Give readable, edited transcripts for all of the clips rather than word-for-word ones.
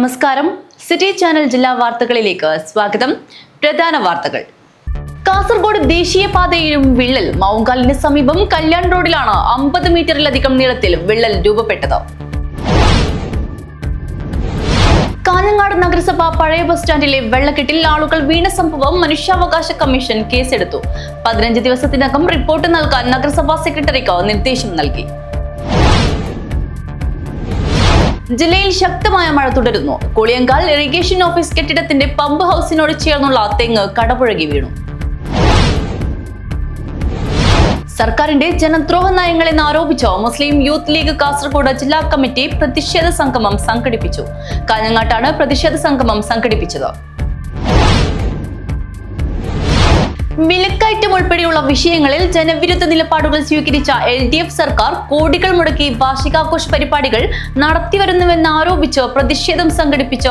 നമസ്കാരം. City channel ജില്ലാ വാർത്തകളിലേക്ക് സ്വാഗതം. പ്രധാന വാർത്തകൾ. കാസർഗോഡ് ദേശീയപാതയിലും വിള്ളൽ. മൗങ്കാലിന് സമീപം കല്യാൺ റോഡിലാണ് 50 മീറ്ററിലധികം നീളത്തിൽ വിള്ളൽ രൂപപ്പെട്ടത്. കാഞ്ഞങ്ങാട് നഗരസഭ പഴയ ബസ് സ്റ്റാൻഡിലെ വെള്ളക്കെട്ടിൽ ആളുകൾ വീണ സംഭവം മനുഷ്യാവകാശ കമ്മീഷൻ കേസെടുത്തു. 15 ദിവസത്തിനകം റിപ്പോർട്ട് നൽകാൻ നഗരസഭാ സെക്രട്ടറിക്ക് നിർദ്ദേശം നൽകി. ജില്ലയിൽ ശക്തമായ മഴ തുടരുന്നു. കുളിയങ്കാൽ ഇറിഗേഷൻ ഓഫീസ് കെട്ടിടത്തിന്റെ പമ്പ് ഹൗസിനോട് ചേർന്നുള്ള തെങ്ങ് കടപുഴകി വീണു. സർക്കാരിന്റെ ജനദ്രോഹ നയങ്ങളെന്ന് ആരോപിച്ച് മുസ്ലിം യൂത്ത് ലീഗ് കാസർഗോഡ് ജില്ലാ കമ്മിറ്റി പ്രതിഷേധ സംഗമം സംഘടിപ്പിച്ചു. കാഞ്ഞങ്ങാട്ടാണ് പ്രതിഷേധ സംഗമം സംഘടിപ്പിച്ചത്. വിലക്കയറ്റം ഉൾപ്പെടെയുള്ള വിഷയങ്ങളിൽ ജനവിരുദ്ധ നിലപാടുകൾ സ്വീകരിച്ച LDF സർക്കാർ കോടികൾ മുടക്കി വാർഷികാഘോഷ പരിപാടികൾ നടത്തിവരുന്നുവെന്ന് ആരോപിച്ച് പ്രതിഷേധം സംഘടിപ്പിച്ച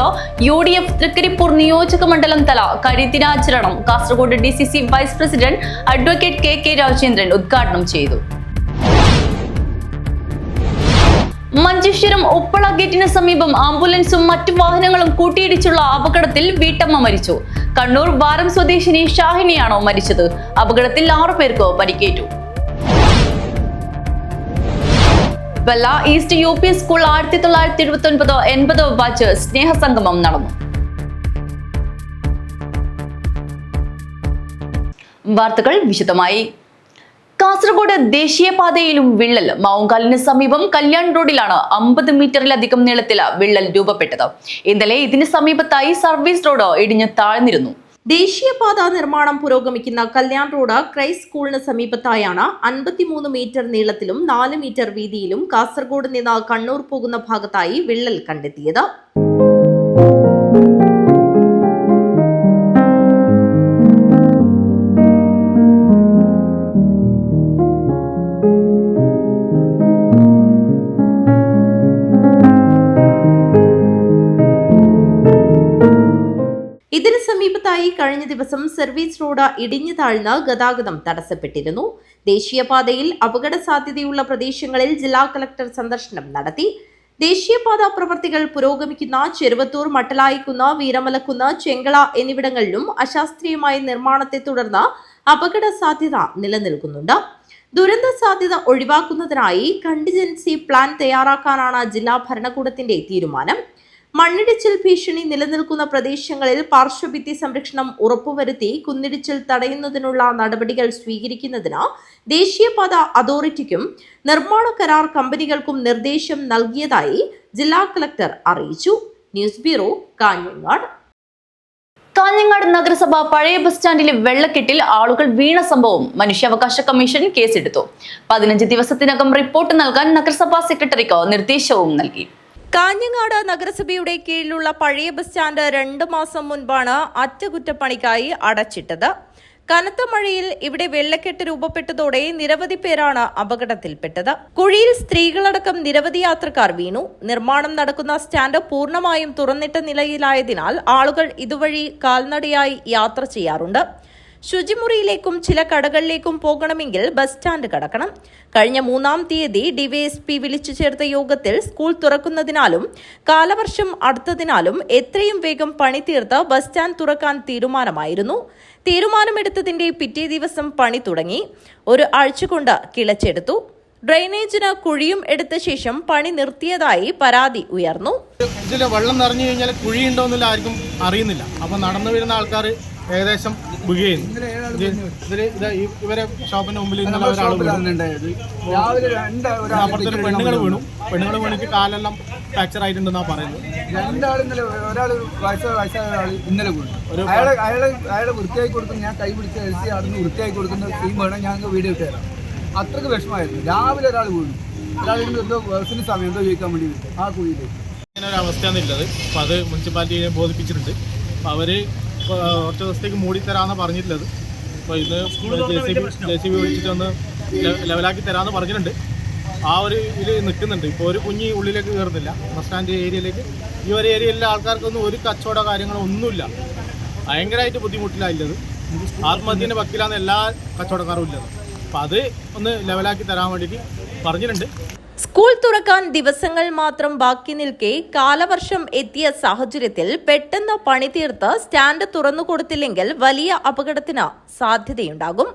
UDF തൃക്കരിപ്പൂർ നിയോജക മണ്ഡലം തല കരിദിനാചരണം Kasaragod DCC vice president advocate KK Rajendran ഉദ്ഘാടനം ചെയ്തു. മഞ്ചേശ്വരം ഉപ്പള ഗേറ്റിന് സമീപം ആംബുലൻസും മറ്റു വാഹനങ്ങളും കൂട്ടിയിടിച്ചുള്ള അപകടത്തിൽ വീട്ടമ്മ മരിച്ചു. കണ്ണൂർ വാരം സ്വദേശിനി ഷാഹിനിയാണോ മരിച്ചത്. അപകടത്തിൽ 6 പേർക്ക് പരിക്കേറ്റു. Bella east UP school 1979-80 batch സ്നേഹസംഗമം നടന്നു. വാർത്തകൾ വിശദമായി. കാസർഗോഡ് ദേശീയപാതയിലും വിള്ളൽ. മൗങ്കാലിന് സമീപം കല്യാൺ റോഡിലാണ് 50 മീറ്ററിലധികം നീളത്തിൽ വിള്ളൽ രൂപപ്പെട്ടത്. ഇന്നലെ ഇതിന് സമീപത്തായി സർവീസ് റോഡ് ഇടിഞ്ഞു താഴ്ന്നിരുന്നു. ദേശീയപാത നിർമ്മാണം പുരോഗമിക്കുന്ന കല്യാൺ റോഡ് ക്രൈസ്റ്റ് സ്കൂളിന് സമീപത്തായാണ് 53 മീറ്റർ നീളത്തിലും 4 മീറ്റർ വീതിയിലും കാസർഗോഡ് നിന്ന് കണ്ണൂർ പോകുന്ന ഭാഗത്തായി വിള്ളൽ കണ്ടെത്തിയത്. ഇതിന് സമീപത്തായി കഴിഞ്ഞ ദിവസം സർവീസ് റോഡ് ഇടിഞ്ഞു താഴ്ന്ന് ഗതാഗതം തടസ്സപ്പെട്ടിരുന്നു. ദേശീയപാതയിൽ അപകട സാധ്യതയുള്ള പ്രദേശങ്ങളിൽ ജില്ലാ കളക്ടർ സന്ദർശനം നടത്തി. ദേശീയപാത പ്രവർത്തികൾ പുരോഗമിക്കുന്ന ചെറുവത്തൂർ, മട്ടലായിക്കുന്ന്, വീരമലക്കുന്ന്, ചെങ്കള എന്നിവിടങ്ങളിലും അശാസ്ത്രീയമായ നിർമ്മാണത്തെ തുടർന്ന് അപകട സാധ്യത നിലനിൽക്കുന്നുണ്ട്. ദുരന്ത സാധ്യത ഒഴിവാക്കുന്നതിനായി കണ്ടിജൻസി പ്ലാൻ തയ്യാറാക്കാനാണ് ജില്ലാ ഭരണകൂടത്തിന്റെ തീരുമാനം. മണ്ണിടിച്ചിൽ ഭീഷണി നിലനിൽക്കുന്ന പ്രദേശങ്ങളിൽ പാർശ്വഭിത്തി സംരക്ഷണം ഉറപ്പുവരുത്തി കുന്നിടിച്ചിൽ തടയുന്നതിനുള്ള നടപടികൾ സ്വീകരിക്കുന്നതിന് ദേശീയപാത അതോറിറ്റിക്കും നിർമ്മാണ കരാർ കമ്പനികൾക്കും നിർദ്ദേശം നൽകിയതായി ജില്ലാ കളക്ടർ അറിയിച്ചു. News bureau, Kanhangad. കാഞ്ഞങ്ങാട് നഗരസഭ പഴയ ബസ് സ്റ്റാൻഡിലെ വെള്ളക്കെട്ടിൽ ആളുകൾ വീണ സംഭവം മനുഷ്യാവകാശ കമ്മീഷൻ കേസെടുത്തു. 15 ദിവസത്തിനകം റിപ്പോർട്ട് നൽകാൻ നഗരസഭാ സെക്രട്ടറിക്ക് നിർദ്ദേശവും നൽകി. കാഞ്ഞങ്ങാട് നഗരസഭയുടെ കീഴിലുള്ള പഴയ ബസ് സ്റ്റാൻഡ് 2 മാസം മുൻപാണ് അറ്റകുറ്റപ്പണിക്കായി അടച്ചിട്ടത്. കനത്ത മഴയിൽ ഇവിടെ വെള്ളക്കെട്ട് രൂപപ്പെട്ടതോടെ നിരവധി പേരാണ് അപകടത്തിൽപ്പെട്ടത്. കുഴിയിൽ സ്ത്രീകളടക്കം നിരവധി യാത്രക്കാർ വീണു. നിർമ്മാണം നടക്കുന്ന സ്റ്റാൻഡ് പൂർണ്ണമായും തുറന്നിട്ട നിലയിലായതിനാൽ ആളുകൾ ഇതുവഴി കാൽനടയായി യാത്ര ചെയ്യാറുണ്ട്. ശുചിമുറിയിലേക്കും ചില കടകളിലേക്കും പോകണമെങ്കിൽ ബസ് സ്റ്റാൻഡ് കടക്കണം. കഴിഞ്ഞ 3-ാം തീയതി DYSP വിളിച്ചു ചേർത്ത യോഗത്തിൽ സ്കൂൾ തുറക്കുന്നതിനാലും കാലവർഷം അടുത്തതിനാലും എത്രയും വേഗം പണി തീർത്ത് ബസ് സ്റ്റാൻഡ് തുറക്കാൻ തീരുമാനമായിരുന്നു. തീരുമാനമെടുത്തതിന്റെ പിറ്റേ ദിവസം പണി തുടങ്ങി. 1 ആഴ്ച കൊണ്ട് കിളച്ചെടുത്തു. ഡ്രെയിനേജിന് കുഴിയും എടുത്ത ശേഷം പണി നിർത്തിയതായി പരാതി ഉയർന്നു. ഇതിൽ വെള്ളം നിറഞ്ഞു കഴിഞ്ഞാൽ കുഴിയുണ്ടോന്നില്ല ആർക്കും അറിയുന്നില്ല. അപ്പൊ നടന്നു വരുന്ന ആൾക്കാർ ഏകദേശം ഇവരെ ഷോപ്പിന്റെ മുമ്പിൽ ഇന്നലെ അപ്പുറത്തൊരു പെണ്ണുങ്ങൾ വീണിട്ട് കാലെല്ലാം ഫ്രാക്ചർ ആയിട്ടുണ്ടെന്നാ പറയുന്നത്. ഇന്നലെ വീണു. അയാളെ വൃത്തിയായി കൊടുക്കുന്ന, ഞാൻ കൈ പിടിച്ച് എഴുതി അവിടുന്ന് വൃത്തിയായി കൊടുക്കുന്ന ടീം വേണം. ഞങ്ങൾക്ക് വീഡിയോ ഇട്ട് തരാം. അത്രയ്ക്ക് വിഷമമായിരുന്നു. രാവിലെ ഒരാൾ വീണു. ഒരാളിന് എന്തോ ബസ്സിന് സമയം എന്തോ ചോദിക്കാൻ വേണ്ടി ആ കുഴിയിൽ ഇങ്ങനെ ഒരു അവസ്ഥയാണുള്ളത്. അപ്പം അത് മുനിസിപ്പാലിറ്റിയെ ബോധിപ്പിച്ചിട്ടുണ്ട്. അപ്പം അവർ കുറച്ച് ദിവസത്തേക്ക് മൂടിത്തരാമെന്ന് പറഞ്ഞിട്ടുള്ളത്. അപ്പോൾ ഇത് JCB വിളിച്ചിട്ട് ഒന്ന് ലെവലാക്കി തരാമെന്ന് പറഞ്ഞിട്ടുണ്ട്. ആ ഒരു ഇതിൽ നിൽക്കുന്നുണ്ട്. ഇപ്പോൾ ഒരു കുഞ്ഞി ഉള്ളിലേക്ക് കയറുന്നില്ല. ബസ് സ്റ്റാൻഡ് ഏരിയയിലേക്ക്. ഈ ഒരു ഏരിയയിലെ ആൾക്കാർക്കൊന്നും ഒരു കച്ചവട കാര്യങ്ങളോ ഒന്നുമില്ല. ഭയങ്കരമായിട്ട് ബുദ്ധിമുട്ടിലായില്ലത്. ആത്മഹത്യൻ്റെ വക്കിലാണ് എല്ലാ കച്ചവടക്കാരും ഉള്ളത്. അപ്പം അത് ഒന്ന് ലെവലാക്കി തരാൻ വേണ്ടിയിട്ട് പറഞ്ഞിട്ടുണ്ട്. സ്കൂൾ തുറക്കാൻ ദിവസങ്ങൾ മാത്രം ബാക്കി നിൽക്കെ കാലവർഷം എത്തിയ സാഹചര്യത്തിൽ പെട്ടെന്ന് പണി തീർത്ത് സ്റ്റാൻഡ് തുറന്നുകൊടുത്തില്ലെങ്കിൽ വലിയ അപകടത്തിന് സാധ്യതയുണ്ടാകും.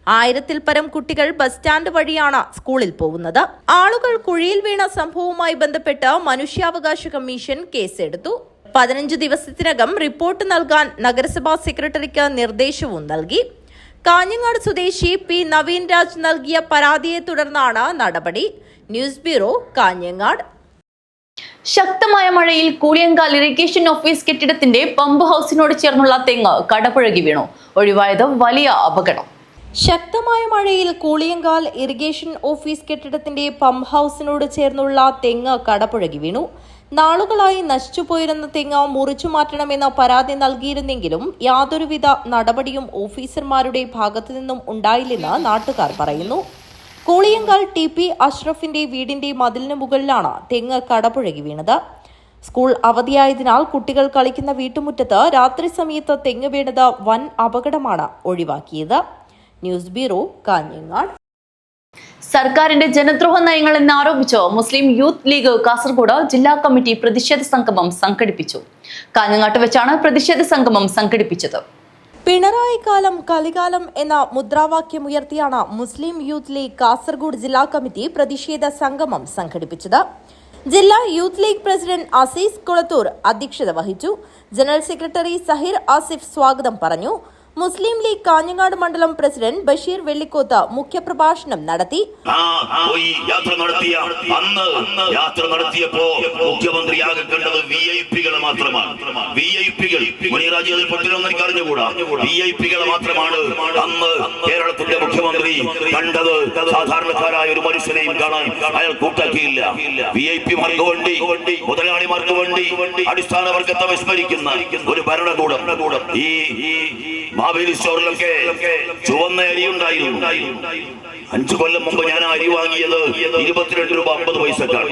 1000-ൽ പരം കുട്ടികൾ ബസ് സ്റ്റാൻഡ് വഴിയാണ് സ്കൂളിൽ പോകുന്നത്. ആളുകൾ കുഴിയിൽ വീണ സംഭവവുമായി ബന്ധപ്പെട്ട് മനുഷ്യാവകാശ കമ്മീഷൻ കേസെടുത്തു. 15 ദിവസത്തിനകം റിപ്പോർട്ട് നൽകാൻ നഗരസഭാ സെക്രട്ടറിക്ക് നിർദ്ദേശവും നൽകി. കാഞ്ഞങ്ങാട് സ്വദേശി പി നവീൻ രാജ് നൽകിയ പരാതിയെ തുടർന്നാണ് നടപടി. News bureau, Kanhangad. ശക്തമായ മഴയിൽ കൂളിയങ്കാൽ ഇറിഗേഷൻ ഓഫീസ് കെട്ടിടത്തിന്റെ പമ്പ് ഹൗസിനോട് ചേർന്നുള്ള തെങ്ങ് കടപുഴകി വീണു. ഒഴിവായത് വലിയ അപകടം. ശക്തമായ മഴയിൽ കൂളിയങ്കാൽ ഇറിഗേഷൻ ഓഫീസ് കെട്ടിടത്തിന്റെ പമ്പ് ഹൗസിനോട് ചേർന്നുള്ള തെങ്ങ് കടപുഴകി വീണു. നാളുകളായി നശിച്ചുപോയിരുന്ന തെങ്ങ് മുറിച്ചു മാറ്റണമെന്ന പരാതി നൽകിയിരുന്നെങ്കിലും യാതൊരുവിധ നടപടിയും ഓഫീസർമാരുടെ ഭാഗത്തു നിന്നും ഉണ്ടായില്ലെന്ന് നാട്ടുകാർ പറയുന്നു. കൂളിയങ്കാൽ TP അഷ്റഫിന്റെ വീടിന്റെ മതിലിന് മുകളിലാണ് തെങ്ങ് കടപുഴകി വീണത്. സ്കൂൾ അവധിയായതിനാൽ കുട്ടികൾ കളിക്കുന്ന വീട്ടുമുറ്റത്ത് രാത്രി സമയത്ത് തെങ്ങ് വീണത് വൻ അപകടമാണ് ഒഴിവാക്കിയത്. News bureau, Kanhangad. സർക്കാരിന്റെ ജനദ്രോഹ നയങ്ങൾ എന്നാരോപിച്ച് മുസ്ലിം യൂത്ത് ലീഗ് കാസർഗോഡ് ജില്ലാ കമ്മിറ്റി പ്രതിഷേധ സംഗമം സംഘടിപ്പിച്ചു. കാഞ്ഞങ്ങാട്ട് വെച്ചാണ് പ്രതിഷേധ സംഗമം സംഘടിപ്പിച്ചത്. പിണറായി കാലം കലികാലം എന്ന മുദ്രാവാക്യമുയർത്തിയാണ് മുസ്ലിം യൂത്ത് ലീഗ് കാസർഗോഡ് ജില്ലാ കമ്മിറ്റി പ്രതിഷേധ സംഗമം സംഘടിപ്പിച്ചത്. ജില്ലാ Youth League president Azeez Kulathur അധ്യക്ഷത വഹിച്ചു. ജനറൽ സെക്രട്ടറി സഹിർ ആസിഫ് സ്വാഗതം പറഞ്ഞു. മുസ്ലിം ലീഗ് കാഞ്ഞങ്ങാട് മണ്ഡലം പ്രസിഡന്റ് ബഷീർ വെള്ളിക്കോത്ത് മുഖ്യപ്രഭാഷണം നടത്തി. യാത്ര നടത്തിയപ്പോ മുഖ്യമന്ത്രിയാകെ കണ്ടത് വിഐപികളെ മാത്രമാണ്. വിഐപികൾ എനിക്ക് അറിഞ്ഞുകൂടാ. വിഐപികളെ മാത്രമാണ് അന്ന് കേരളത്തിന്റെ മുഖ്യമന്ത്രി കണ്ടത്. സാധാരണക്കാരായ ഒരു മനുഷ്യനെയും കാണാൻ അയാൾ കൂട്ടാക്കിയില്ല. വിഐപിമാർക്ക് വേണ്ടി, മുതലാളിമാർക്ക് വേണ്ടി അടിസ്ഥാന വർഗത്തെ വിസ്മരിക്കുന്ന ഒരു ഭരണകൂടം ഈ മാവേലി സ്റ്റോറിലൊക്കെ ചുവന്ന അരി ഉണ്ടായിരുന്നു. 5 കൊല്ലം മുമ്പ് ഞാൻ അരി വാങ്ങിയത് 22 രൂപ 50 പൈസക്കാണ്.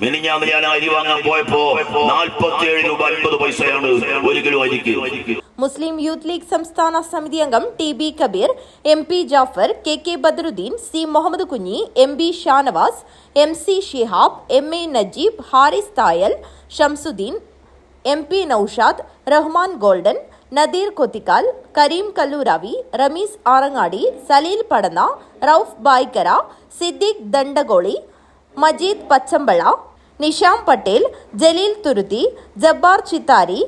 മിനിഞ്ഞാന്ന് ഞാൻ അരി വാങ്ങാൻ പോയപ്പോ 47 രൂപ 50 പൈസയാണ് 1 കിലോ അരിക്ക്. മുസ്ലിം യൂത്ത് ലീഗ് സംസ്ഥാന സമിതി അംഗം TB Kabir, MP Jafar, KK Badaruddin, C Muhammad Kunhi, MB Shanavas, MC Shihab, MA Najeeb, Haris Thayal, Shamsuddin, MP Noushad, Rahman golden, Nadeer Kothikkal, Kareem Kalluravi, Rameez Arangadi, Saleel Padanna, Rauf Baikkara, Siddique Dandagoli, Majeed Pachambala, Nisham Patel, Jaleel Thuruthi, Jabbar Chithari,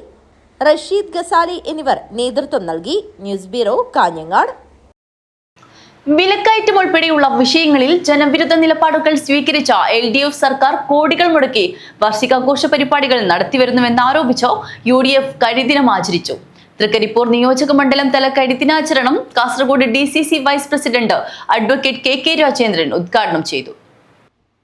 Rasheed Gazali എന്നിവർ നേതൃത്വം നൽകി. News bureau, Kanhangad. വിലക്കയറ്റം ഉൾപ്പെടെയുള്ള വിഷയങ്ങളിൽ ജനവിരുദ്ധ നിലപാടുകൾ സ്വീകരിച്ച LDF സർക്കാർ കോടികൾ മുടക്കി വാർഷികാഘോഷ പരിപാടികൾ നടത്തിവരുന്നുവെന്നാരോപിച്ച് UDF കരിദിനം ആചരിച്ചു. തൃക്കരിപ്പൂർ നിയോജക മണ്ഡലം തല കരിദിനാചരണം Kasaragod DCC vice president advocate KK Rajendran ഉദ്ഘാടനം ചെയ്തു.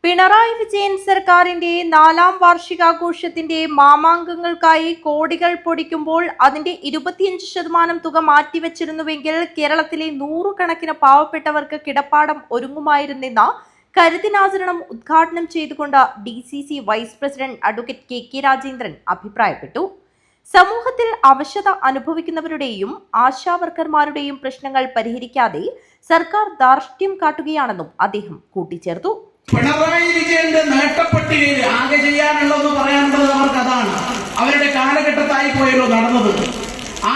പിണറായി വിജയൻ സർക്കാരിന്റെ 4ാം വാർഷികാഘോഷത്തിന്റെ മാമാങ്കങ്ങൾക്കായി കോടികൾ പൊടിക്കുമ്പോൾ അതിന്റെ 25% തുക മാറ്റിവെച്ചിരുന്നുവെങ്കിൽ കേരളത്തിലെ 100 കണക്കിന് പാവപ്പെട്ടവർക്ക് കിടപ്പാടം ഒരുങ്ങുമായിരുന്നെന്ന കരിദിനാചരണം ഉദ്ഘാടനം ചെയ്തുകൊണ്ട് DCC vice president advocate KK Rajendran അഭിപ്രായപ്പെട്ടു. സമൂഹത്തിൽ അവശത അനുഭവിക്കുന്നവരുടെയും ആശാവർക്കർമാരുടെയും പ്രശ്നങ്ങൾ പരിഹരിക്കാതെ സർക്കാർ ധാർഷ്ട്യം കാട്ടുകയാണെന്നും അദ്ദേഹം കൂട്ടിച്ചേർത്തു. പിണറായി വിജയന്റെ നേട്ടപ്പട്ടികയിൽ ആകെ ചെയ്യാനുള്ളതെന്ന് പറയാനുള്ളത് അവർക്ക് അതാണ്. അവരുടെ കാലഘട്ടത്തായി പോയല്ലോ നടന്നത്. ആ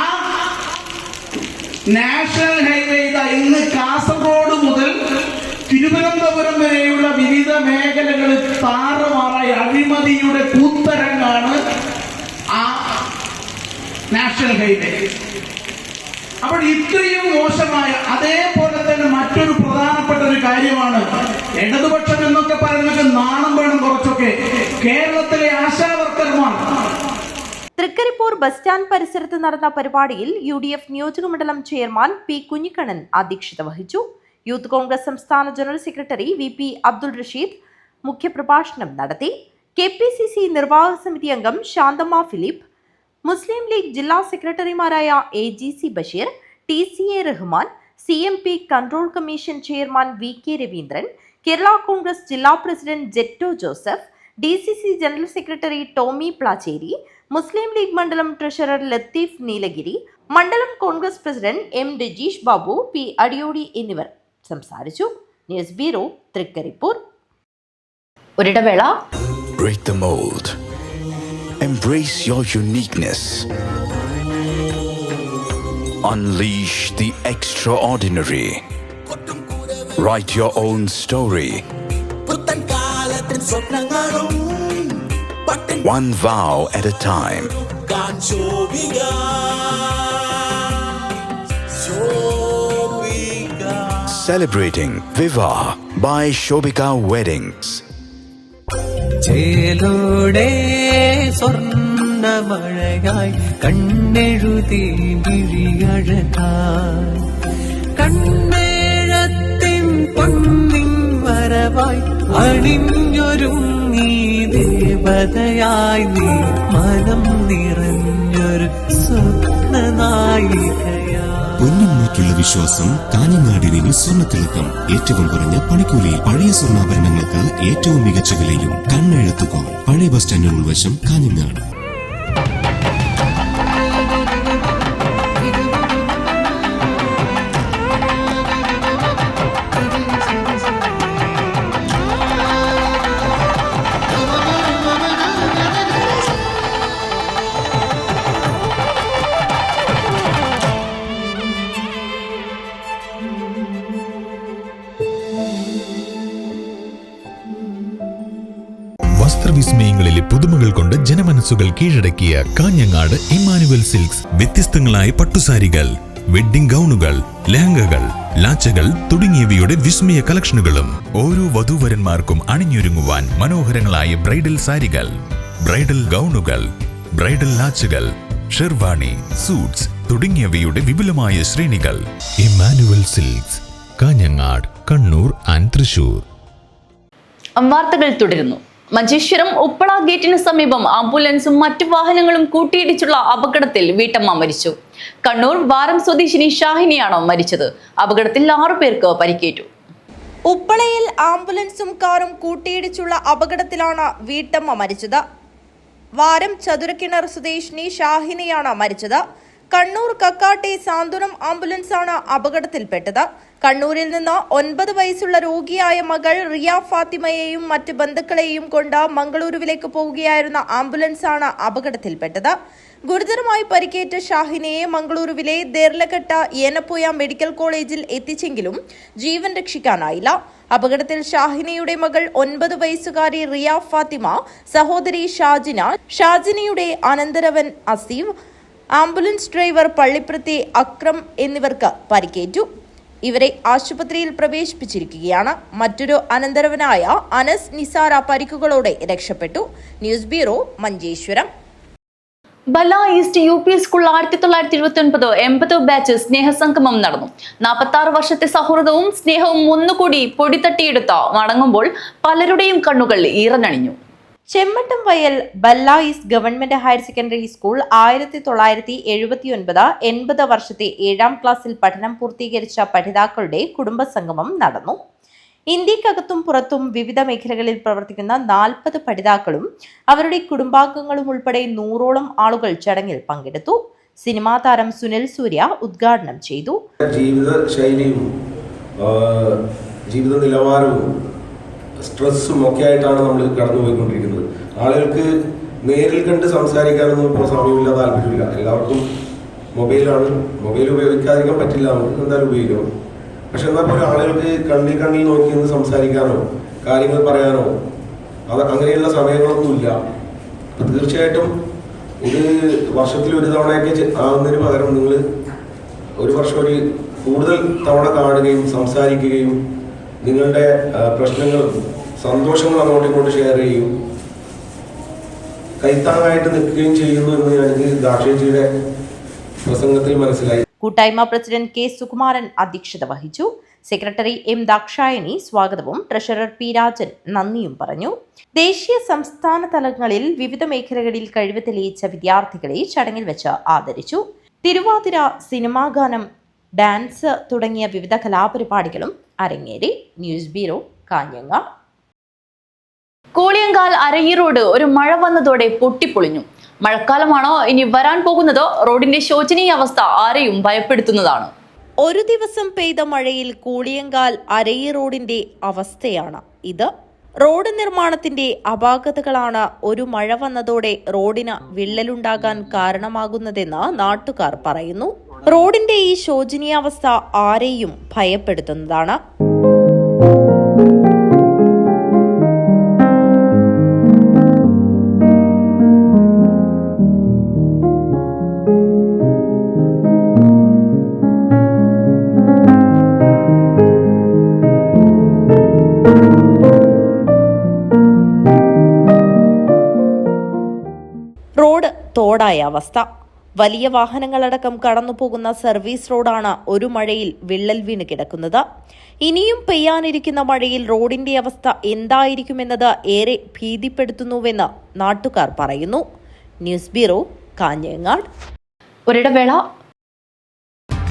നാഷണൽ ഹൈവേ ഇന്ന് കാസർഗോഡ് മുതൽ തിരുവനന്തപുരം വരെയുള്ള വിവിധ മേഖലകളിൽ താറുമാറായി അഴിമതിയുടെ കൂത്തരങ്ങാണ് ആ നാഷണൽ ഹൈവേ. അപ്പോൾ ഇത്രയും മോശമായ, അതേപോലെ തന്നെ മറ്റൊരു പ്രധാനപ്പെട്ട ഒരു കാര്യമാണ് ഇടതുപക്ഷം എന്നൊക്കെ പറയുന്നത് നാണം വേണം കുറച്ചൊക്കെ. കേരളത്തിലെ ആശാവർക്കർമാർ തൃക്കരിപ്പൂർ ബസ് സ്റ്റാൻഡ് പരിസരത്ത് നടന്ന പരിപാടിയിൽ UDF നിയോജകമണ്ഡലം ചെയർമാൻ P കുഞ്ഞിക്കണ്ണൻ അധ്യക്ഷത വഹിച്ചു. യൂത്ത് കോൺഗ്രസ് സംസ്ഥാന general secretary VP Abdul Rasheed മുഖ്യപ്രഭാഷണം നടത്തി. KPCC നിർവാഹക സമിതി അംഗം ശാന്തമ്മ ഫിലിപ്പ്, മുസ്ലിം ലീഗ് ജില്ലാ സെക്രട്ടറിമാരായ AGC Basheer, TCA Rahman, CMP control commission chairman VK Raveendran, Kerala Congress ജില്ലാ president Jetto Joseph, DCC general secretary Tomy Placheri, Muslim league മണ്ഡലം ട്രഷറർ ലത്തീഫ് നീലഗിരി, മണ്ഡലം Congress president M Rajeesh Babu, P Adiyodi എന്നിവർ സംസാരിച്ചു. News bureau, Trikaripur. ഒരിടവേള. Break the mold. Embrace your uniqueness. Unleash the extraordinary. Write your own story. One vow at a time. Celebrating Viva by Shobika Weddings. ചേലോടെ സ്വർണ്ണമഴയായി കണ്ണെഴുതി വിഴിയഴകായി കണ്ണേഴത്തിൻ പൊന്നിൻ വരവായി അണിഞ്ഞൊരുങ്ങി ദേവതയായി നീ മനം നിറഞ്ഞൊരു സ്വപ്നനായികയായി. പൊന്നിന്മേറ്റുള്ള വിശ്വാസം കാഞ്ഞങ്ങാടിന് സ്വർണ്ണത്തിളക്കം. ഏറ്റവും കുറഞ്ഞ പണിക്കൂലിയിൽ പഴയ സ്വർണ്ണാഭരണങ്ങൾക്ക് ഏറ്റവും മികച്ച വിലയും കണ്ണെഴുത്തുകോ. പഴയ ബസ് സ്റ്റാൻഡിന് ഉൾവശം കാഞ്ഞങ്ങാട്. വസ്ത്രവിസ്മയങ്ങളിലെ പുതുമകൾ കൊണ്ട് ജനമനസ്സുകൾ കീഴടക്കിയ കാഞ്ഞങ്ങാട് ഇമ്മാനുവൽ സിൽക്സ്. വ്യത്യസ്തങ്ങളായ പട്ടുസാരികൾ, വെഡ്ഡിംഗ് ഗൗണുകൾ, ലെഹങ്കകൾ, ലാച്ചകൾ തുടങ്ങിയവയുടെ വിസ്മയ കളക്ഷനുകളും ഓരോ വധൂവരന്മാർക്കും അണിഞ്ഞൊരുങ്ങുവാൻ മനോഹരങ്ങളായ ബ്രൈഡൽ സാരികൾ, ബ്രൈഡൽ ഗൗണുകൾ, ബ്രൈഡൽ ലാച്ചകൾ, ഷെർവാണി, സൂട്ട്സ് തുടങ്ങിയവയുടെ വിപുലമായ ശ്രേണികൾ. Immanuel silks, Kanhangad, Kannur and Thrissur. വാർത്തകൾ തുടരുന്നു. മഞ്ചേശ്വരം ഉപ്പള ഗേറ്റിന് സമീപം ആംബുലൻസും മറ്റു വാഹനങ്ങളും കൂട്ടിയിടിച്ചുള്ള അപകടത്തിൽ വീട്ടമ്മ മരിച്ചു. കണ്ണൂർ വാരം സ്വദേശിനി ഷാഹിനിയാണ് മരിച്ചത്. അപകടത്തിൽ 6 പേർക്ക് പരിക്കേറ്റു. ഉപ്പളയിൽ ആംബുലൻസും കാറും കൂട്ടിയിടിച്ചുള്ള അപകടത്തിലാണ് വീട്ടമ്മ മരിച്ചത്. വാരം ചതുരക്കിണർ സ്വദേശിനി ഷാഹിനിയാണ് മരിച്ചത്. കണ്ണൂർ കക്കാട്ടെ സാന്ത്വനം ആംബുലൻസാണ് അപകടത്തിൽപ്പെട്ടത്. കണ്ണൂരിൽ നിന്ന് 9 വയസ്സുള്ള രോഗിയായ മകൾ റിയ ഫാത്തിമയെയും മറ്റ് ബന്ധുക്കളെയും കൊണ്ട് മംഗളൂരുവിലേക്ക് പോവുകയായിരുന്ന ആംബുലൻസാണ് അപകടത്തിൽപ്പെട്ടത്. ഗുരുതരമായി പരിക്കേറ്റ ഷാഹിനയെ മംഗളൂരുവിലെ ദേർലഘട്ട ഏനപ്പോയ മെഡിക്കൽ കോളേജിൽ എത്തിച്ചെങ്കിലും ജീവൻ രക്ഷിക്കാനായില്ല. അപകടത്തിൽ ഷാഹിനയുടെ മകൾ 9 വയസ്സുകാരി റിയ ഫാത്തിമ, സഹോദരി ഷാജിനയുടെ അനന്തരവൻ അസീവ്, ആംബുലൻസ് ഡ്രൈവർ പള്ളിപ്പുറത്തെ അക്രം എന്നിവർക്ക് പരിക്കേറ്റു. ഇവരെ ആശുപത്രിയിൽ പ്രവേശിപ്പിച്ചിരിക്കുകയാണ്. മറ്റൊരു അനന്തരവനായ അനസ് നിസാര പരിക്കുകളോടെ രക്ഷപ്പെട്ടു. News bureau, Manjeshwaram. ബല ഈസ്റ്റ് UP സ്കൂൾ 1979-80 ബാച്ച് സ്നേഹസംഗമം നടന്നു. 46 വർഷത്തെ സൗഹൃദവും സ്നേഹവും ഒന്നുകൂടി പൊടിതട്ടിയെടുത്ത മടങ്ങുമ്പോൾ പലരുടെയും കണ്ണുകൾ ഈറനണിഞ്ഞു. Chemmattam vayal Balla east government higher secondary school 1979-80 വർഷത്തെ 7ാം ക്ലാസ്സിൽ പഠനം പൂർത്തീകരിച്ച പഠിതാക്കളുടെ കുടുംബസംഗമം നടന്നു. ഇന്ത്യക്കകത്തും പുറത്തും വിവിധ മേഖലകളിൽ പ്രവർത്തിക്കുന്ന 40 പഠിതാക്കളും അവരുടെ കുടുംബാംഗങ്ങളും ഉൾപ്പെടെ 100ഓളം ആളുകൾ ചടങ്ങിൽ പങ്കെടുത്തു. സിനിമാ താരം സുനിൽ സൂര്യ ഉദ്ഘാടനം ചെയ്തു. ജീവിത ശൈലിയും ജീവിത നിലവാരവും സ്ട്രെസ്സും ഒക്കെ ആയിട്ടാണ് നമ്മൾ കടന്നുപോയിക്കൊണ്ടിരിക്കുന്നത്. ആളുകൾക്ക് നേരിൽ കണ്ട് സംസാരിക്കാനൊന്നും ഇപ്പോൾ സമയമില്ല, താല്പര്യമില്ല. എല്ലാവർക്കും മൊബൈലാണ്. മൊബൈൽ ഉപയോഗിക്കാതിരിക്കാൻ പറ്റില്ല, നമുക്ക് എന്തായാലും ഉപയോഗിക്കണം. പക്ഷെ എന്നാൽ പോലും ആളുകൾക്ക് കണ്ണിൽ നോക്കി നിന്ന് സംസാരിക്കാനോ കാര്യങ്ങൾ പറയാനോ അങ്ങനെയുള്ള സമയങ്ങളൊന്നുമില്ല. തീർച്ചയായിട്ടും ഇത് വർഷത്തിൽ ഒരു തവണയൊക്കെ ആവുന്നതിന് പകരം നിങ്ങൾ ഒരു വർഷം കൂടുതൽ തവണ കാണുകയും സംസാരിക്കുകയും നിങ്ങളുടെ പ്രശ്നങ്ങളും സന്തോഷങ്ങളും അങ്ങോട്ടും ഇങ്ങോട്ട് ഷെയർ ചെയ്യും, കൈത്താങ്ങായിട്ട് നിൽക്കുകയും ചെയ്യുന്നു എന്ന് എനിക്ക് ദാക്ഷേജിയുടെ പ്രസംഗത്തിൽ മനസ്സിലായി. കൂട്ടായ്മ പ്രസിഡന്റ് കെ സുകുമാരൻ അധ്യക്ഷത വഹിച്ചു. സെക്രട്ടറി എം ദാക്ഷായണി സ്വാഗതവും ട്രഷറർ പി രാജൻ നന്ദിയും പറഞ്ഞു. ദേശീയ സംസ്ഥാന തലങ്ങളിൽ വിവിധ മേഖലകളിൽ കഴിവ് തെളിയിച്ച വിദ്യാർത്ഥികളെ ചടങ്ങിൽ വെച്ച് ആദരിച്ചു. തിരുവാതിര, സിനിമാഗാനം, ഡാൻസ് തുടങ്ങിയ വിവിധ കലാപരിപാടികളും അരങ്ങേറി. News bureau, Kanhangad. Koliyankal Arayi road ഒരു മഴ വന്നതോടെ പൊട്ടിപ്പൊളിഞ്ഞു. മഴക്കാലമാണോ ഇനി വരാൻ പോകുന്നത്? റോഡിന്റെ ശോചനീയ അവസ്ഥ ആരെയും ഭയപ്പെടുത്തുന്നതാണ്. ഒരു ദിവസം പെയ്ത മഴയിൽ കൂളിയങ്കാൽ അരയി റോഡിന്റെ അവസ്ഥയാണ് ഇത്. റോഡ് നിർമ്മാണത്തിന്റെ അപാകതകളാണ് ഒരു മഴ വന്നതോടെ റോഡിന് വിള്ളലുണ്ടാകാൻ കാരണമാകുന്നതെന്ന് നാട്ടുകാർ പറയുന്നു. റോഡിന്റെ ഈ ശോചനീയാവസ്ഥ ആരെയും ഭയപ്പെടുത്തുന്നതാണ്. റോഡ് തോടായ അവസ്ഥ. വലിയ വാഹനങ്ങളടക്കം കടന്നുപോകുന്ന സർവീസ് റോഡാണ് ഒരു മഴയിൽ വിള്ളൽ വീണ് കിടക്കുന്നത്. ഇനിയും പെയ്യാനിരിക്കുന്ന മഴയിൽ റോഡിന്റെ അവസ്ഥ എന്തായിരിക്കുമെന്നത് ഏറെ ഭീതിപ്പെടുത്തുന്നുവെന്ന് നാട്ടുകാർ പറയുന്നു. News bureau, Kanhangad. ഒരിടവേള.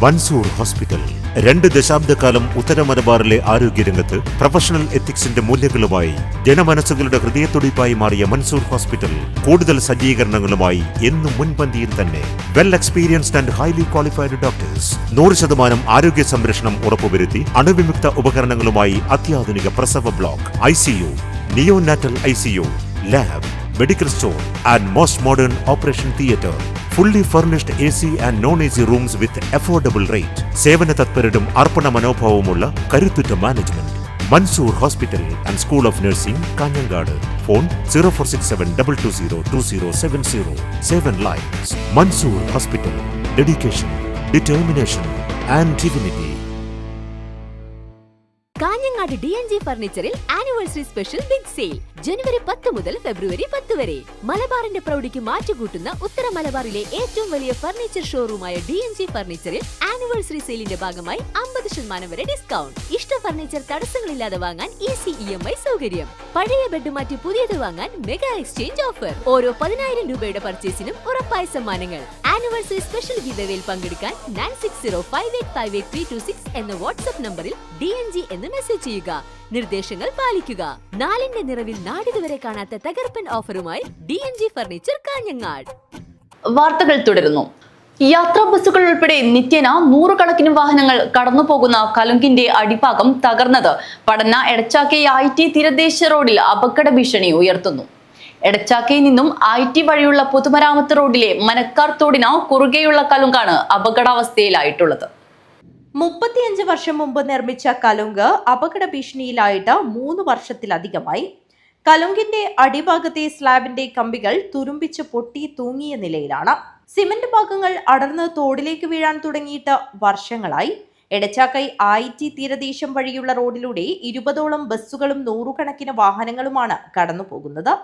മൻസൂർ ഹോസ്പിറ്റൽ 2 ദശാബ്ദക്കാലം ഉത്തര മലബാറിലെ ആരോഗ്യരംഗത്ത് പ്രൊഫഷണൽ എത്തിക്സിന്റെ മൂല്യങ്ങളുമായി ജനമനസ്സുകളുടെ ഹൃദയത്തുടിപ്പായി മാറിയ മൻസൂർ ഹോസ്പിറ്റൽ കൂടുതൽ സജ്ജീകരണങ്ങളുമായി എന്നും മുൻപന്തിയിൽ തന്നെ. Well experienced and highly qualified doctors, 100% ആരോഗ്യ സംരക്ഷണം ഉറപ്പുവരുത്തി അണുവിമുക്ത ഉപകരണങ്ങളുമായി അത്യാധുനിക പ്രസവ block, ICU, neonatal ICU, lab, medical store and most modern operation theatre. Fully furnished AC and non-AC rooms with affordable rate. സേവന തത്പരരും അർപ്പണ മനോഭാവമുള്ള കരുത്തുറ്റ management. Mansoor hospital and school of nursing, Kanhangad. Phone 0467220270. 7 lines. Mansoor hospital. Dedication, determination and dignity. Kanhangad DNG ഫർണിച്ചറിൽ anniversary special big sale ജനുവരി 10 മുതൽ ഫെബ്രുവരി 10 വരെ. മലബാറിന്റെ പ്രൗഢിക്ക് മാറ്റുകൂട്ടുന്ന ഉത്തര മലബാറിലെ ഏറ്റവും വലിയ ഫർണിച്ചർ ഷോറൂമായ DNG ഫർണിച്ചറിൽ ആനിവേഴ്സറി സെയിലിന്റെ ഭാഗമായി 50% വരെ ഡിസ്കൗണ്ട്. ഇഷ്ട ഫർണിച്ചർ തടസ്സങ്ങളില്ലാതെ വാങ്ങാൻ ഈസി EMI സൗകര്യം. പഴയ ബെഡ് മാറ്റി പുതിയത് വാങ്ങാൻ മെഗാ എക്സ്ചേഞ്ച് ഓഫർ. ഓരോ 10,000 രൂപയുടെ പർച്ചേസിനും ഉറപ്പായ സമ്മാനങ്ങൾ. ആനിവേഴ്സറി സ്പെഷ്യൽ ഗിവവേയിൽ പങ്കെടുക്കാൻ 9605858326 എന്ന വാട്സ്ആപ്പ് നമ്പറിൽ DNG എന്ന് മെസ്സേജ് ചെയ്യുക. നിർദ്ദേശങ്ങൾ പാലിക്കുക. 4ന്റെ നിറവിൽ നാടിതുവരെ കാണാത്ത തകർപ്പൻ ഓഫറുമായി DNG ഫർണിച്ചർ, കാഞ്ഞങ്ങാട്. വാർത്തകൾ തുടരുന്നു. യാത്രാ ബസ്സുകൾ ഉൾപ്പെടെ നിത്യേന 100 കണക്കിന് വാഹനങ്ങൾ കടന്നുപോകുന്ന കലുങ്കിന്റെ അടിഭാഗം തകർന്നത് പടന്ന എടച്ചാക്കൈ IT തീരദേശ റോഡിൽ അപകട ഭീഷണി ഉയർത്തുന്നു. എടച്ചാക്കയിൽ നിന്നും IT വഴിയുള്ള പൊതുമരാമത്ത് റോഡിലെ മനക്കാർ തോടിന് കുറുകെയുള്ള കലുങ്കാണ് അപകടാവസ്ഥയിലായിട്ടുള്ളത്. 35 വർഷം മുമ്പ് നിർമ്മിച്ച കലുങ്ക് അപകട ഭീഷണിയിലായിട്ട് 3 വർഷത്തിലധികമായി. കലുങ്കിന്റെ അടിഭാഗത്തെ സ്ലാബിന്റെ കമ്പികൾ തുരുമ്പിച്ച് പൊട്ടി തൂങ്ങിയ നിലയിലാണ്. സിമന്റ് ഭാഗങ്ങൾ അടർന്ന് തോടിലേക്ക് വീഴാൻ തുടങ്ങിയിട്ട് വർഷങ്ങളായി. എടച്ചാക്കൈ IT തീരദേശം വഴിയുള്ള റോഡിലൂടെ 20ഓളം ബസ്സുകളും 100 കണക്കിന് വാഹനങ്ങളുമാണ് കടന്നുപോകുന്നത്.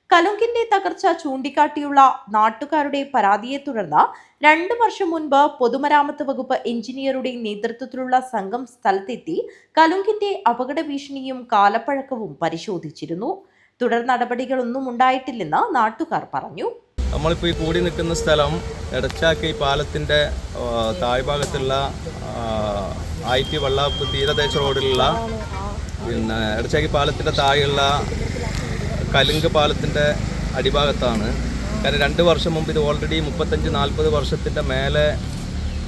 കലുങ്കിന്റെ തകർച്ച ചൂണ്ടിക്കാട്ടിയുള്ള നാട്ടുകാരുടെ പരാതിയെ തുടർന്ന് 2 വർഷം മുൻപ് പൊതുമരാമത്ത് വകുപ്പ് എഞ്ചിനീയറുടെ നേതൃത്വത്തിലുള്ള സംഘം സ്ഥലത്തെത്തി കലുങ്കിന്റെ അപകട ഭീഷണിയും കാലപ്പഴക്കവും പരിശോധിച്ചിരുന്നു. തുടർ നടപടികളൊന്നും ഉണ്ടായിട്ടില്ലെന്ന് നാട്ടുകാർ പറഞ്ഞു. നമ്മളിപ്പോൾ ഈ കൂടി നിൽക്കുന്ന സ്ഥലം എടച്ചാക്കൈ പാലത്തിൻ്റെ താഴ്ഭാഗത്തുള്ള IT വള്ളാപ്പ് തീരദേശ റോഡിലുള്ള എടച്ചാക്കൈ പാലത്തിൻ്റെ താഴെയുള്ള കലുങ്ക് പാലത്തിൻ്റെ അടിഭാഗത്താണ്. കാരണം 2 വർഷം മുമ്പ് ഇത് ഓൾറെഡി 35-40 വർഷത്തിൻ്റെ മേലെ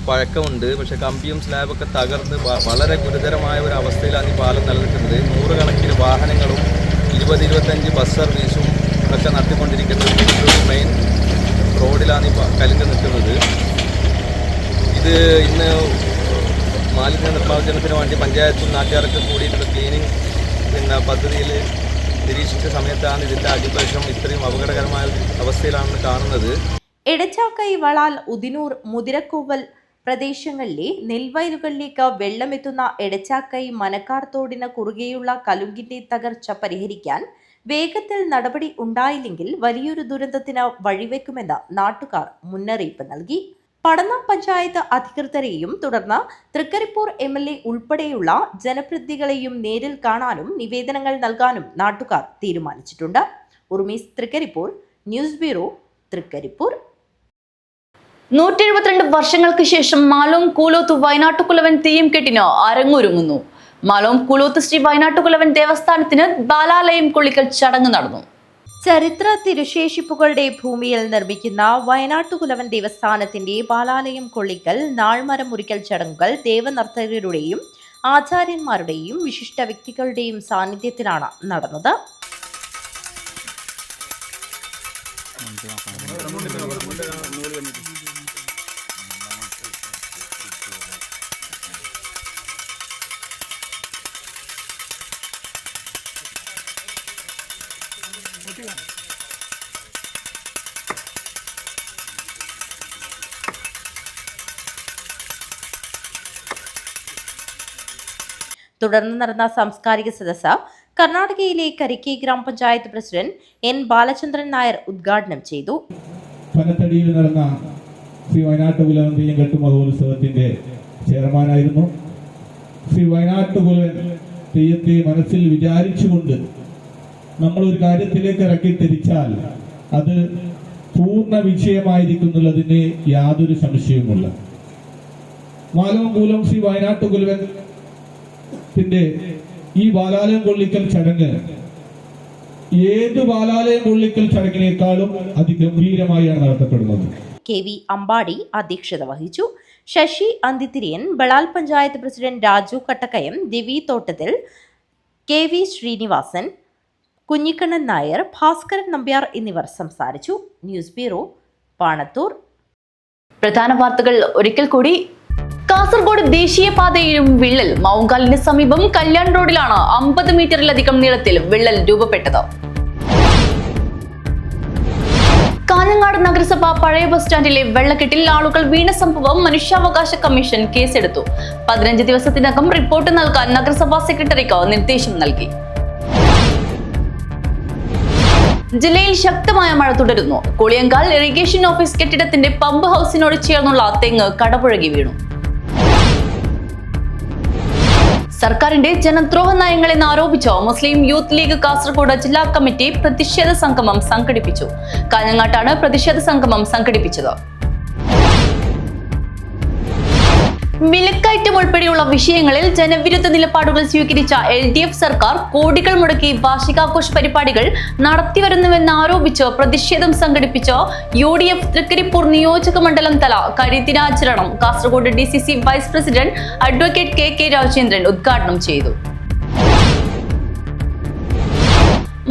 പഴക്കമുണ്ട്. പക്ഷേ കമ്പിയും സ്ലാബൊക്കെ തകർന്ന് വളരെ ഗുരുതരമായ ഒരു അവസ്ഥയിലാണ് ഈ പാലം നിലനിൽക്കുന്നത്. 100 കണക്കിന് വാഹനങ്ങളും 20-25 ബസ് സർവീസും ഒക്കെ നടത്തിക്കൊണ്ടിരിക്കുന്നത് മെയിൻ റോഡിലാണ് ഈ കലുങ്ക് നിൽക്കുന്നത്. ഇത് ഇന്ന് മാലിന്യ നിർമ്മാർജ്ജനത്തിന് വേണ്ടി പഞ്ചായത്തും നാട്ടുകാരൊക്കെ കൂടിയിട്ടുള്ള ക്ലീനിങ് പദ്ധതിയിൽ നിരീക്ഷിച്ച സമയത്താണ് ഇതിന്റെ അടിവശം ഇത്രയും അപകടകരമായ അവസ്ഥയിലാണ് കാണുന്നത്. എടച്ചാക്കൈ, വളാൽ, ഉദിനൂർ, മുതിരക്കോവൽ പ്രദേശങ്ങളിലെ നെൽവയലുകളിലേക്ക് വെള്ളമെത്തുന്ന എടച്ചാക്കൈ മനക്കാർ തോടിന് കുറുകെയുള്ള കലുങ്കിന്റെ തകർച്ച പരിഹരിക്കാൻ വേഗത്തിൽ നടപടി ഉണ്ടായില്ലെങ്കിൽ വലിയൊരു ദുരന്തത്തിന് വഴിവെക്കുമെന്ന് നാട്ടുകാർ മുന്നറിയിപ്പ് നൽകി. പടന്ന പഞ്ചായത്ത് അധികൃതരെയും തുടർന്ന് തൃക്കരിപ്പൂർ MLA ഉൾപ്പെടെയുള്ള ജനപ്രതിനിധികളെയും നേരിൽ കാണാനും നിവേദനങ്ങൾ നൽകാനും നാട്ടുകാർ തീരുമാനിച്ചിട്ടുണ്ട്. ഉർമീസ്, തൃക്കരിപ്പൂർ, ന്യൂസ് ബ്യൂറോ, തൃക്കരിപ്പൂർ. 172 വർഷങ്ങൾക്ക് ശേഷം മാലോം കൂലോത്ത് വയനാട്ടുകുലവൻ തെയ്യം കെട്ടിന് അരങ്ങൊരുങ്ങുന്നു. മാലോം കൂലോത്ത് ശ്രീ വയനാട്ടുകുലവൻ ദേവസ്ഥാനത്തിന് ബാലാലയം കൊള്ളിക്കൽ ചടങ്ങ് നടന്നു. ചരിത്ര തിരുശേഷിപ്പുകളുടെ ഭൂമിയിൽ നിർമ്മിക്കുന്ന വയനാട്ടുകുലവൻ ദേവസ്ഥാനത്തിന്റെ ബാലാലയം കൊള്ളിക്കൽ, നാൾമരം മുറിക്കൽ ചടങ്ങുകൾ ദേവനർത്തകരുടെയും ആചാര്യന്മാരുടെയും വിശിഷ്ട വ്യക്തികളുടെയും സാന്നിധ്യത്തിലാണ് നടന്നത്. തുടർന്ന് നടന്ന സാംസ്കാരിക സദസ്സ് കർണാടകയിലെ കരിക്കി ഗ്രാമപഞ്ചായത്ത് പ്രസിഡന്റ് എൻ ബാലചന്ദ്രൻ നായർ ഉദ്ഘാടനം ചെയ്തു. പനത്തടിയിൽ നടന്ന ശ്രീ വയനാട്ടുകുലവൻ തെയ്യംകെട്ട് മഹോത്സവത്തിന്റെ ചെയർമാനായിരുന്നു. ശ്രീ വയനാട്ടുകുലവൻ തെയ്യത്തെ മനസ്സിൽ വിചാരിച്ചുകൊണ്ട് നമ്മൾ ഒരു കാര്യത്തിലേക്ക് ഇറക്കി തിരിച്ചാൽ അത് പൂർണ്ണ വിജയമായിരിക്കുന്നുള്ളതിന് യാതൊരു സംശയവുമില്ല. മാലവംകൂലം ശ്രീ വയനാട്ടുകുലവൻ ഈ ബാലാലയം കൊള്ളിക്കൽ ചടങ്ങ് ഏത് ബാലാലയം കൊള്ളിക്കൽ ചടങ്ങിനേക്കാളും അതിഗംഭീരമായാണ് നടത്തപ്പെടുന്നത്. KV അമ്പാടി അധ്യക്ഷത വഹിച്ചു. ശശി അന്തിത്തിരിയൻ, ബളാൽ പഞ്ചായത്ത് പ്രസിഡന്റ് രാജു കട്ടക്കയം, ദിവി തോട്ടത്തിൽ, KV ശ്രീനിവാസൻ, കുഞ്ഞിക്കണ്ണൻ നായർ, ഭാസ്കരൻ നമ്പ്യാർ എന്നിവർ സംസാരിച്ചു. News bureau, Panathur. പ്രധാന വാർത്തകൾ ഒരിക്കൽ കൂടി. കാസർഗോഡ് ദേശീയപാതയിലും വിള്ളൽ. മൗങ്കാലിന് സമീപം കല്യാൺ റോഡിലാണ് 50 മീറ്ററിലധികം നീളത്തിൽ വിള്ളൽ രൂപപ്പെട്ടത്. കാഞ്ഞങ്ങാട് നഗരസഭ പഴയ ബസ് സ്റ്റാൻഡിലെ വെള്ളക്കെട്ടിൽ ആളുകൾ വീണ സംഭവം മനുഷ്യാവകാശ കമ്മീഷൻ കേസെടുത്തു. 15 ദിവസത്തിനകം റിപ്പോർട്ട് നൽകാൻ നഗരസഭാ സെക്രട്ടറിക്ക് നിർദ്ദേശം നൽകി. ജില്ലയിൽ ശക്തമായ മഴ തുടരുന്നു. കുളിയങ്കാൽ ഇറിഗേഷൻ ഓഫീസ് കെട്ടിടത്തിന്റെ പമ്പ് ഹൗസിനോട് ചേർന്നുള്ള തെങ്ങ് കടപുഴകി വീണു. സർക്കാരിന്റെ ജനദ്രോഹ നയങ്ങളെന്ന് ആരോപിച്ച് മുസ്ലിം യൂത്ത് ലീഗ് കാസർഗോഡ് ജില്ലാ കമ്മിറ്റി പ്രതിഷേധ സംഗമം സംഘടിപ്പിച്ചു. കാഞ്ഞങ്ങാട്ടാണ് പ്രതിഷേധ സംഗമം സംഘടിപ്പിച്ചത്. വിലക്കയറ്റം ഉൾപ്പെടെയുള്ള വിഷയങ്ങളിൽ ജനവിരുദ്ധ നിലപാടുകൾ സ്വീകരിച്ച LDF സർക്കാർ കോടികൾ മുടക്കി വാർഷികാഘോഷ പരിപാടികൾ നടത്തിവരുന്നുവെന്ന് ആരോപിച്ച് പ്രതിഷേധം സംഘടിപ്പിച്ച UDF തൃക്കരിപ്പൂർ നിയോജക മണ്ഡലം തല കരിദിനാചരണം Kasaragod DCC vice president advocate KK Rajendran ഉദ്ഘാടനം ചെയ്തു.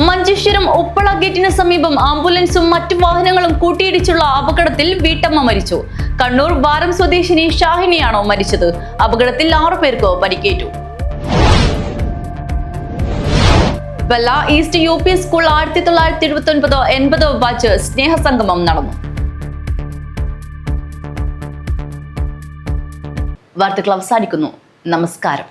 മഞ്ചേശ്വരം ഉപ്പള ഗേറ്റിന് സമീപം ആംബുലൻസും മറ്റു വാഹനങ്ങളും കൂട്ടിയിടിച്ചുള്ള അപകടത്തിൽ വീട്ടമ്മ മരിച്ചു. കണ്ണൂർ വാരം സ്വദേശിനി ഷാഹിനിയാണോ മരിച്ചത്. അപകടത്തിൽ 6 പേർക്ക് പരിക്കേറ്റു. Bella east UP school 1979-80 batch സ്നേഹസംഗമം നടന്നു. വാർത്തകൾ അവസാനിക്കുന്നു. നമസ്കാരം.